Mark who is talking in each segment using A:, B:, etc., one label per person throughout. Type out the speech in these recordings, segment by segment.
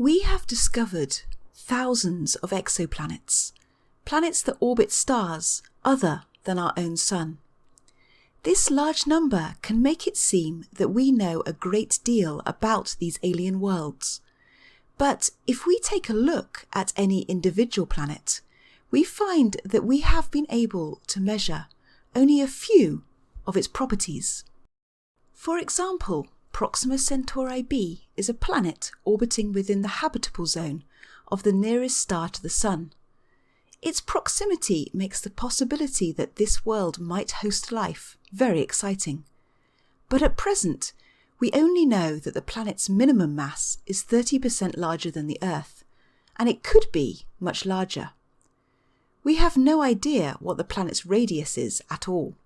A: We have discovered thousands of exoplanets, planets that orbit stars other than our own sun. This large number can make it seem that we know a great deal about these alien worlds. But if we take a look at any individual planet, we find that we have been able to measure only a few of its properties. For example, Proxima Centauri b is a planet orbiting within the habitable zone of the nearest star to the Sun. Its proximity makes the possibility that this world might host life very exciting. But at present, we only know that the planet's minimum mass is 30% larger than the Earth, and it could be much larger. We have no idea what the planet's radius is at all.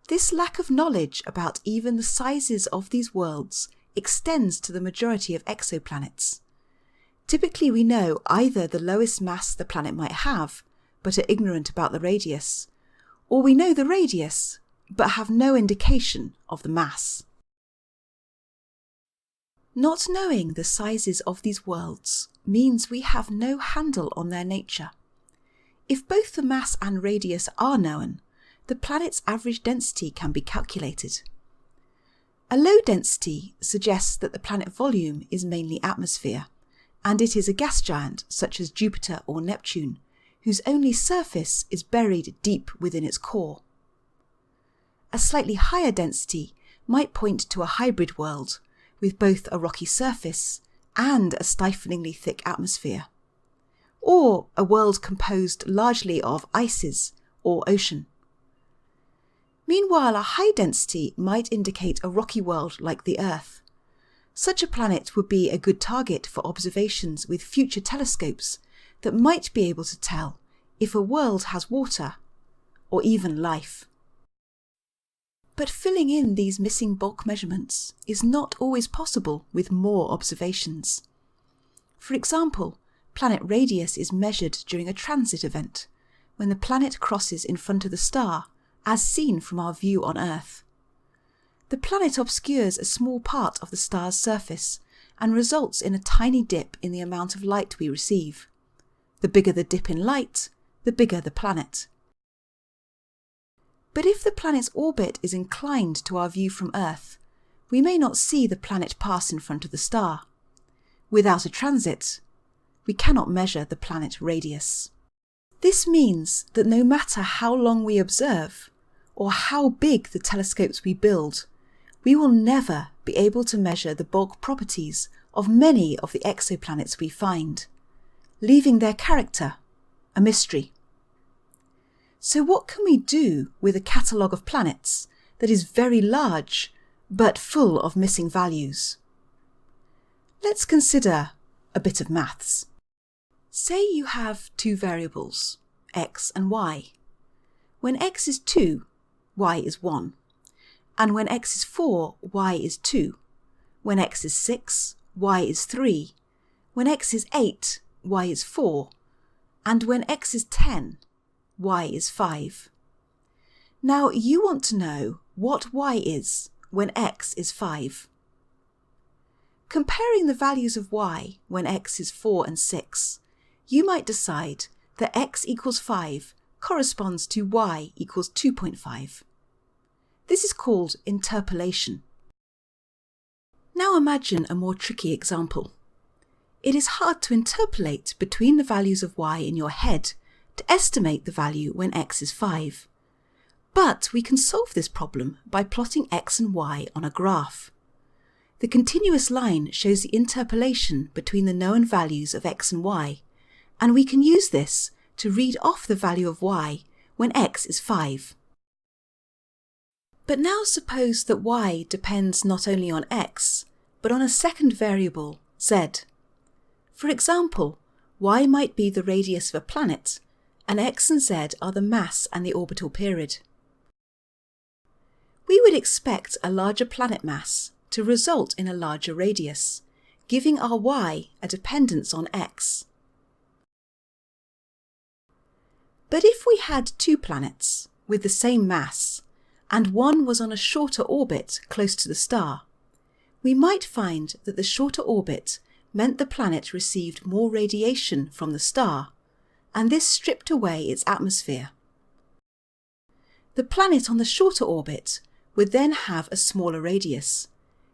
A: This lack of knowledge about even the sizes of these worlds extends to the majority of exoplanets. Typically we know either the lowest mass the planet might have, but are ignorant about the radius, or we know the radius, but have no indication of the mass. Not knowing the sizes of these worlds means we have no handle on their nature. If both the mass and radius are known, the planet's average density can be calculated. A low density suggests that the planet volume is mainly atmosphere, and it is a gas giant such as Jupiter or Neptune, whose only surface is buried deep within its core. A slightly higher density might point to a hybrid world, with both a rocky surface and a stiflingly thick atmosphere, or a world composed largely of ices or ocean. Meanwhile, a high density might indicate a rocky world like the Earth. Such a planet would be a good target for observations with future telescopes that might be able to tell if a world has water or even life. But filling in these missing bulk measurements is not always possible with more observations. For example, planet radius is measured during a transit event, when the planet crosses in front of the star, as seen from our view on Earth. The planet obscures a small part of the star's surface and results in a tiny dip in the amount of light we receive. The bigger the dip in light, the bigger the planet. But if the planet's orbit is inclined to our view from Earth, we may not see the planet pass in front of the star. Without a transit, we cannot measure the planet radius. This means that no matter how long we observe, or how big the telescopes we build, we will never be able to measure the bulk properties of many of the exoplanets we find, leaving their character a mystery. So what can we do with a catalogue of planets that is very large but full of missing values? Let's consider a bit of maths. Say you have two variables, x and y. When x is 2, y is 1. And when x is 4, y is 2. When x is 6, y is 3. When x is 8, y is 4. And when x is 10, y is 5. Now you want to know what y is when x is 5. Comparing the values of y when x is 4 and 6, you might decide that x equals 5 corresponds to y equals 2.5. This is called interpolation. Now imagine a more tricky example. It is hard to interpolate between the values of y in your head to estimate the value when x is 5. But we can solve this problem by plotting x and y on a graph. The continuous line shows the interpolation between the known values of x and y, and we can use this to read off the value of y when x is 5. But now suppose that y depends not only on x, but on a second variable, z. For example, y might be the radius of a planet, and x and z are the mass and the orbital period. We would expect a larger planet mass to result in a larger radius, giving our y a dependence on x. But if we had two planets with the same mass, and one was on a shorter orbit close to the star, we might find that the shorter orbit meant the planet received more radiation from the star, and this stripped away its atmosphere. The planet on the shorter orbit would then have a smaller radius,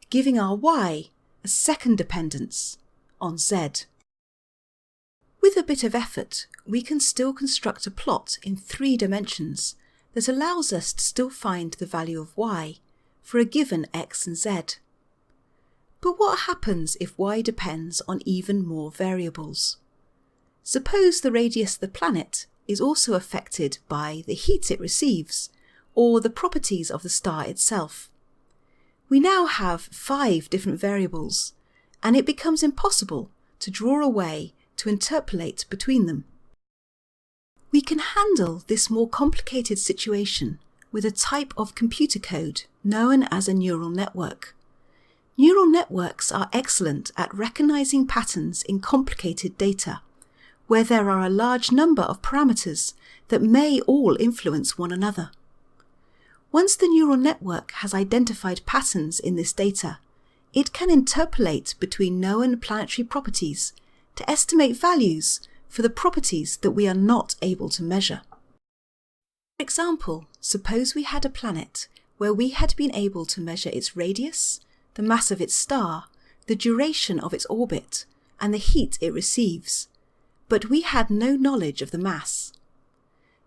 A: giving our y a second dependence on z. With a bit of effort, we can still construct a plot in 3 dimensions that allows us to still find the value of y for a given x and z. But what happens if y depends on even more variables? Suppose the radius of the planet is also affected by the heat it receives, or the properties of the star itself. We now have 5 different variables, and it becomes impossible to draw a way to interpolate between them. We can handle this more complicated situation with a type of computer code known as a neural network. Neural networks are excellent at recognizing patterns in complicated data, where there are a large number of parameters that may all influence one another. Once the neural network has identified patterns in this data, it can interpolate between known planetary properties to estimate values for the properties that we are not able to measure. For example, suppose we had a planet where we had been able to measure its radius, the mass of its star, the duration of its orbit, and the heat it receives, but we had no knowledge of the mass.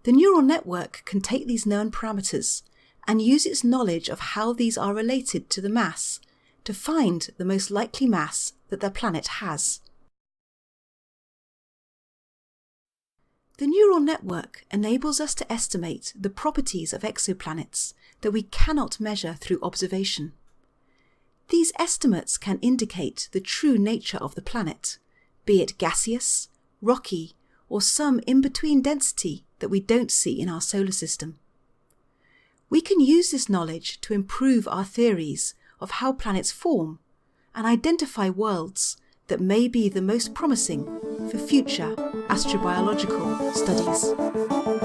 A: The neural network can take these known parameters and use its knowledge of how these are related to the mass to find the most likely mass that the planet has. The neural network enables us to estimate the properties of exoplanets that we cannot measure through observation. These estimates can indicate the true nature of the planet, be it gaseous, rocky, or some in-between density that we don't see in our solar system. We can use this knowledge to improve our theories of how planets form and identify worlds that may be the most promising for future astrobiological studies.